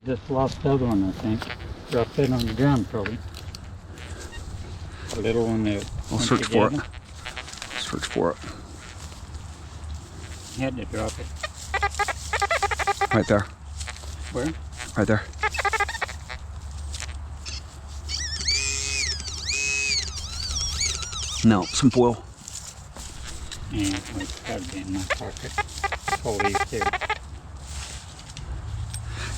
Just lost the other one, I think. Dropped it on the ground, probably. A little one there. I'll search for it. Search for it. You had to drop it. Right there. Where? Right there. No, some foil. Yeah, it's got to be in my pocket. Pull these too.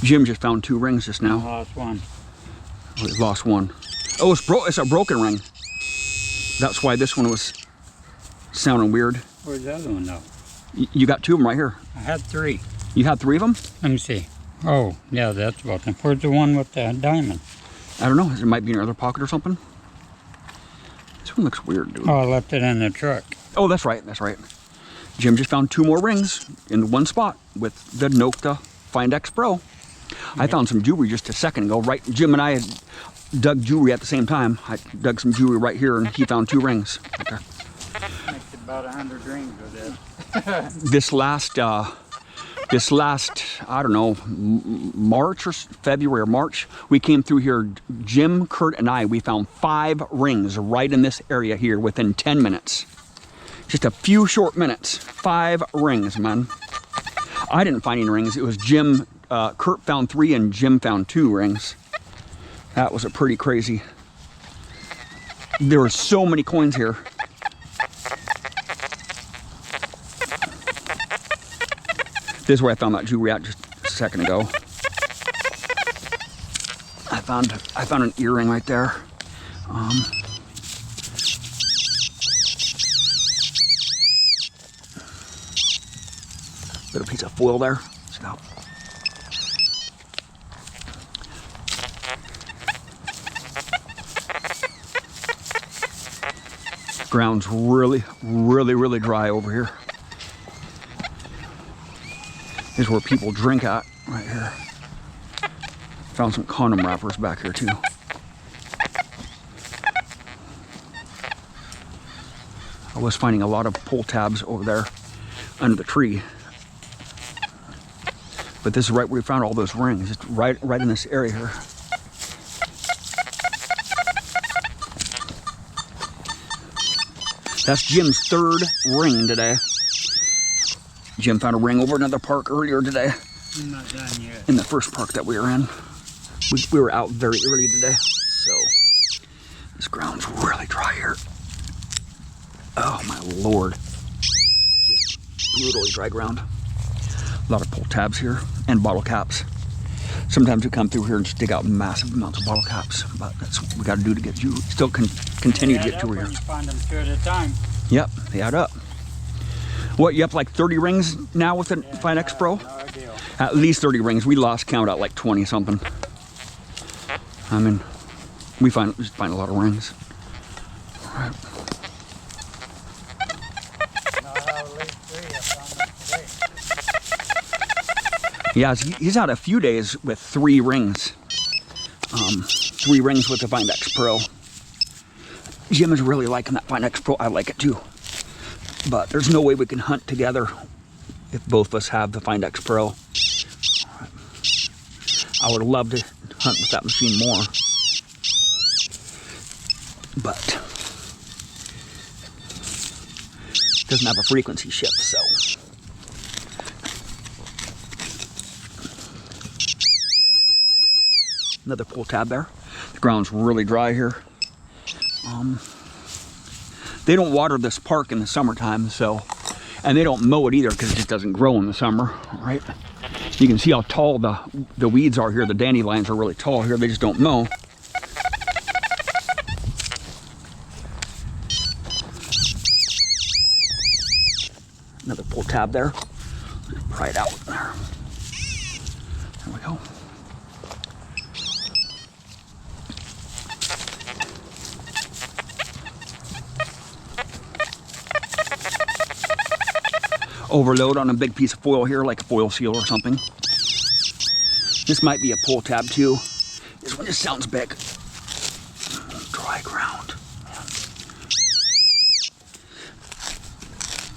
Jim just found 2 rings just now. Lost one. Oh, he lost one. Oh, it's a broken ring. That's why this one was sounding weird. Where's the other one though? You got 2 of them right here. I had 3. You had 3 of them? Let me see. Oh, yeah, that's about them. Where's the one with the diamond? I don't know. It might be in your other pocket or something. This one looks weird, dude. Oh, I left it in the truck. Oh, that's right. That's right. Jim just found 2 more rings in one spot with the Nokta FindX Pro. I found some jewelry just a second ago. Right, Jim and I had dug jewelry at the same time. I dug some jewelry right here, and he found 2 rings. Right there. Makes about 100 rings with this. This last, I don't know, March or February or March, we came through here. Jim, Kurt, and I, we found 5 rings right in this area here within 10 minutes. Just a few short minutes. 5 rings, man. I didn't find any rings. It was Jim. Kurt found 3 and Jim found 2 rings. That was a pretty crazy. There were so many coins here. This is where I found that jewelry at just a second ago. I found an earring right there. Little piece of foil there. So. Ground's really dry over here. This is where people drink at, right here. Found some condom wrappers back here too. I was finding a lot of pull tabs over there under the tree. But this is right where we found all those rings, just right in this area here. That's Jim's 3rd ring today. Jim found a ring over another park earlier today. I'm not done yet. In the first park that we were in. We were out very early today, so this ground's really dry here. Oh my Lord. Just brutally dry ground. A lot of pull tabs here and bottle caps. Sometimes we come through here and just dig out massive amounts of bottle caps, but that's what we got to do to get you. Still continue to get jewelry here. You find them 2 at a time. Yep, they add up. What, you up like 30 rings now with the FindX Pro? No idea. At least 30 rings. We lost count at like 20 something. I mean, we just find a lot of rings. All right. Yeah, he's had a few days with 3 rings. 3 rings with the FindX Pro. Jim is really liking that FindX Pro. I like it too. But there's no way we can hunt together if both of us have the FindX Pro. I would love to hunt with that machine more. But it doesn't have a frequency shift, so. Another pull tab there. The ground's really dry here. They don't water this park in the summertime, so, and they don't mow it either because it just doesn't grow in the summer, right? You can see how tall the weeds are here. The dandelions are really tall here. They just don't mow. Another pull tab there. Just pry it out there. There we go. Overload on a big piece of foil here, like a foil seal or something. This might be a pull tab too. This one just sounds big. Dry ground.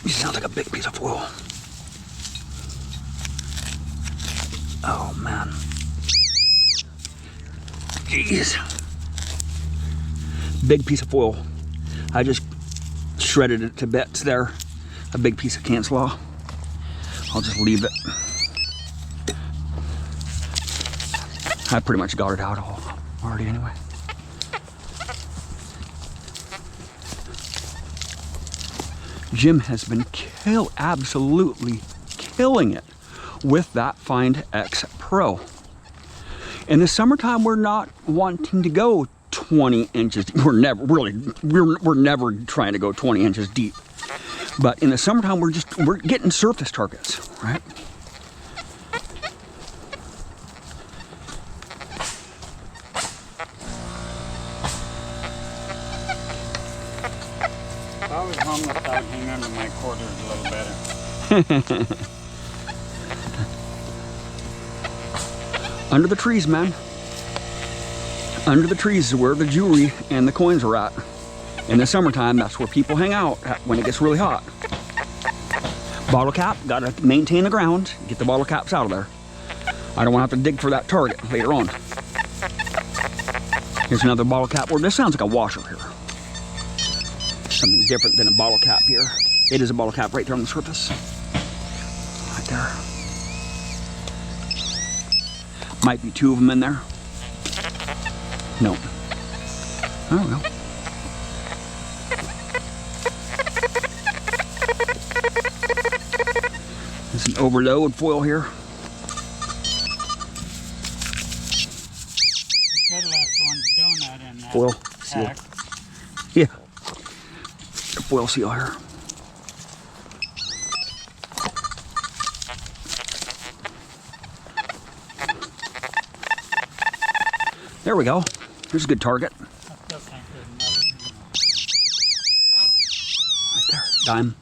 This sounds like a big piece of foil. Oh man. Jeez. Big piece of foil. I just shredded it to bits there. A big piece of cancel off. I'll just leave it. I pretty much got it out all already anyway. Jim has been absolutely killing it with that FindX Pro. In the summertime, we're not wanting to go 20 inches. We're never trying to go 20 inches deep. But in the summertime, we're getting surface targets, right? If I was homeless, I would hang under my quarters a little better. Under the trees, man. Under the trees is where the jewelry and the coins are at. In the summertime, that's where people hang out when it gets really hot. Bottle cap, gotta maintain the ground, get the bottle caps out of there. I don't want to have to dig for that target later on. Here's another bottle cap. Well, this sounds like a washer here. Something different than a bottle cap here. It is a bottle cap right there on the surface. Right there. Might be two of them in there. No. I don't know. There's an overload foil here. That last one's donut in that Foil seal. pack. Yeah. Foil seal here. There we go. Here's a good target. I still think there's another. Right there. Dime.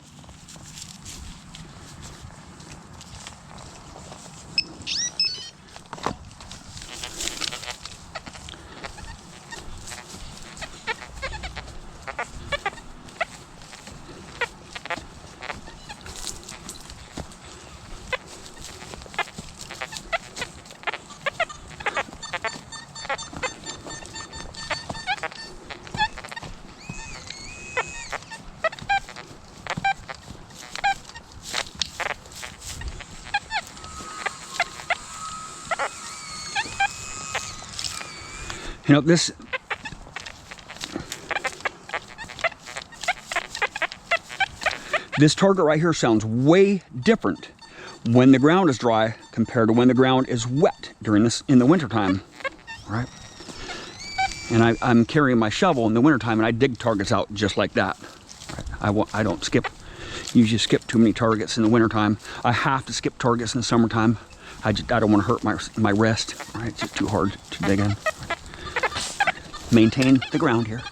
You know, this target right here sounds way different when the ground is dry compared to when the ground is wet in the wintertime, right? And I'm carrying my shovel in the wintertime and I dig targets out just like that. Right? I don't usually skip too many targets in the wintertime. I have to skip targets in the summertime. I don't want to hurt my wrist, right? It's just too hard to dig in. Maintain the ground here.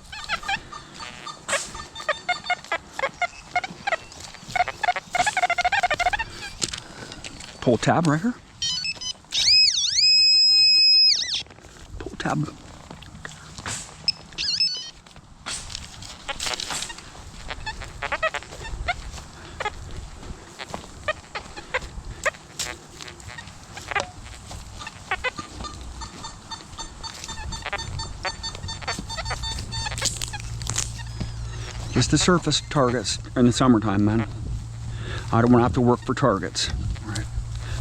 Pull tab right here. Pull tab. Just the surface targets in the summertime, man. I don't want to have to work for targets. Right?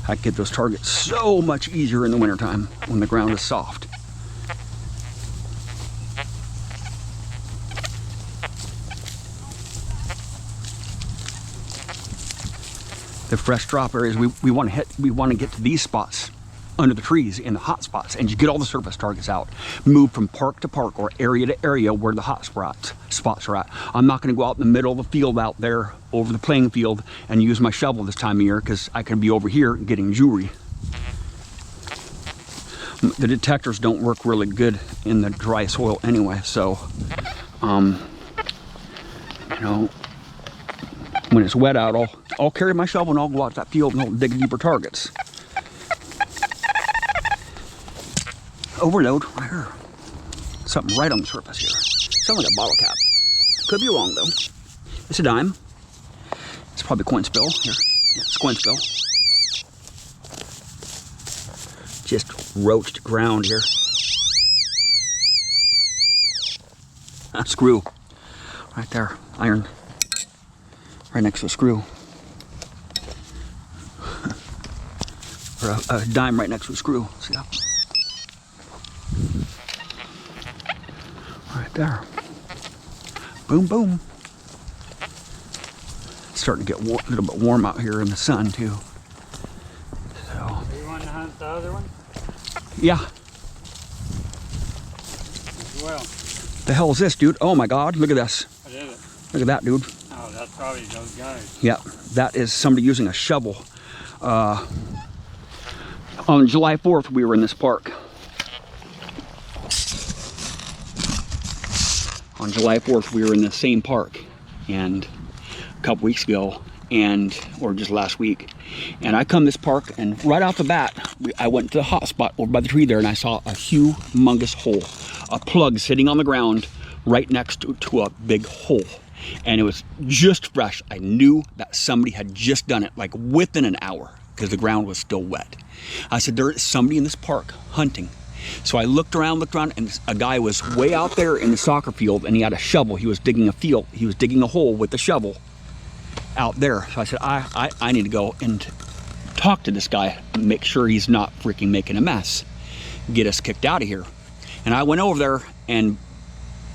I get those targets so much easier in the wintertime when the ground is soft. The fresh drop areas, we want to get to these spots under the trees in the hot spots, and you get all the surface targets out. Move from park to park or area to area where the hot spots are at. I'm not going to go out in the middle of the field out there over the playing field and use my shovel this time of year because I can be over here getting jewelry. The detectors don't work really good in the dry soil anyway, so you know, when it's wet out, I'll carry my shovel and I'll go out to that field and I'll dig deeper targets. Overload right here. Something right on the surface here. Sounds like a bottle cap. Could be wrong though. It's a dime. It's probably coin spill here. Yeah, it's coin spill. Just roached ground here. Screw. Right there. Iron. Right next to a screw. Or a dime right next to a screw. See that? Right there. Boom, boom. It's starting to get a little bit warm out here in the sun too. So. Do you want to hunt the other one? Yeah. Well. The hell is this, dude? Oh my God! Look at this. What is it? Look at that, dude. Oh, that's probably those guys. Yeah, that is somebody using a shovel. On July 4th, we were in this park. On July 4th, we were in the same park, and a couple weeks ago, or just last week, and I come this park, and right off the bat, I went to the hot spot over by the tree there, and I saw a humongous hole, a plug sitting on the ground right next to a big hole, and it was just fresh. I knew that somebody had just done it, like within an hour, because the ground was still wet. I said, there is somebody in this park hunting. So I looked around, and a guy was way out there in the soccer field, and he had a shovel. He was digging a field. He was digging a hole with the shovel out there. So I said, I need to go and talk to this guy and make sure he's not freaking making a mess. Get us kicked out of here. And I went over there, and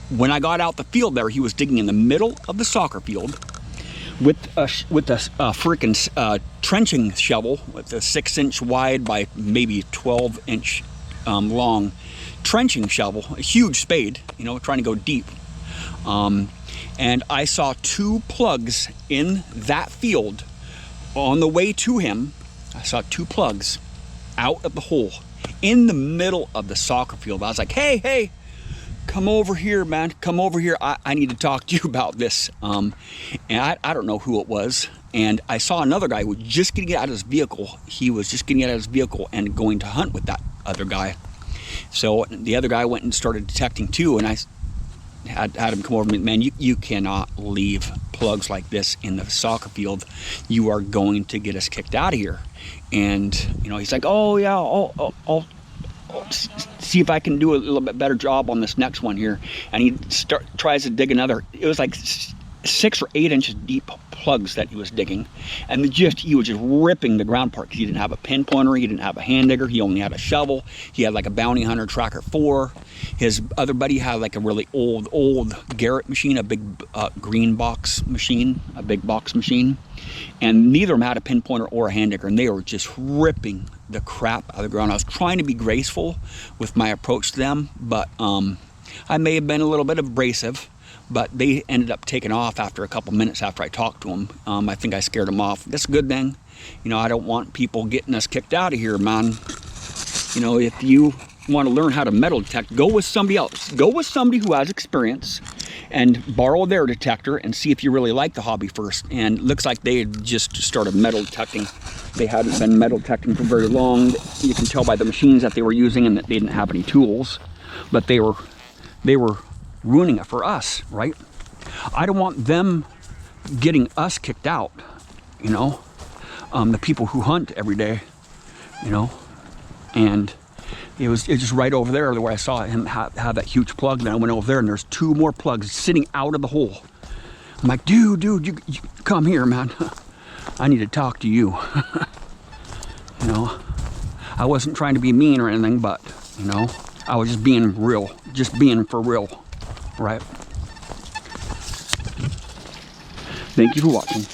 when I got out the field there, he was digging in the middle of the soccer field with a freaking trenching shovel with a 6-inch wide by maybe 12-inch long trenching shovel, a huge spade, you know, trying to go deep. And I saw 2 plugs in that field on the way to him. I saw 2 plugs out of the hole in the middle of the soccer field. I was like, hey, come over here, man. Come over here. I need to talk to you about this. And I don't know who it was. And I saw another guy who was just getting out of his vehicle. He was just getting out of his vehicle and going to hunt with that other guy. So the other guy went and started detecting too. And I had him come over to me, man, you cannot leave plugs like this in the soccer field. You are going to get us kicked out of here. And, you know, he's like, oh yeah, I'll see if I can do a little bit better job on this next one here. And he tries to dig another. It was like 6 or 8 inches deep plugs that he was digging, and he was just ripping the ground apart because he didn't have a pinpointer, he didn't have a hand digger, he only had a shovel. He had like a Bounty Hunter Tracker 4. His other buddy had like a really old Garrett machine, a big green box machine, a big box machine, and neither of them had a pinpointer or a hand digger, and they were just ripping the crap out of the ground. I was trying to be graceful with my approach to them, but I may have been a little bit abrasive, but they ended up taking off after a couple minutes after I talked to them. I think I scared them off. That's a good thing. You know, I don't want people getting us kicked out of here, man. You know, if you want to learn how to metal detect, go with somebody else. Go with somebody who has experience and borrow their detector and see if you really like the hobby first. And it looks like they had just started metal detecting. They hadn't been metal detecting for very long. You can tell by the machines that they were using and that they didn't have any tools, but they were ruining it for us, right? I don't want them getting us kicked out, you know, the people who hunt every day, you know. And it was just right over there where I saw him have that huge plug. Then I went over there and there's 2 more plugs sitting out of the hole. I'm like, dude, you come here, man. I need to talk to you. You know, I wasn't trying to be mean or anything, but, you know, I was just being real, just being for real. Right. Thank you for watching.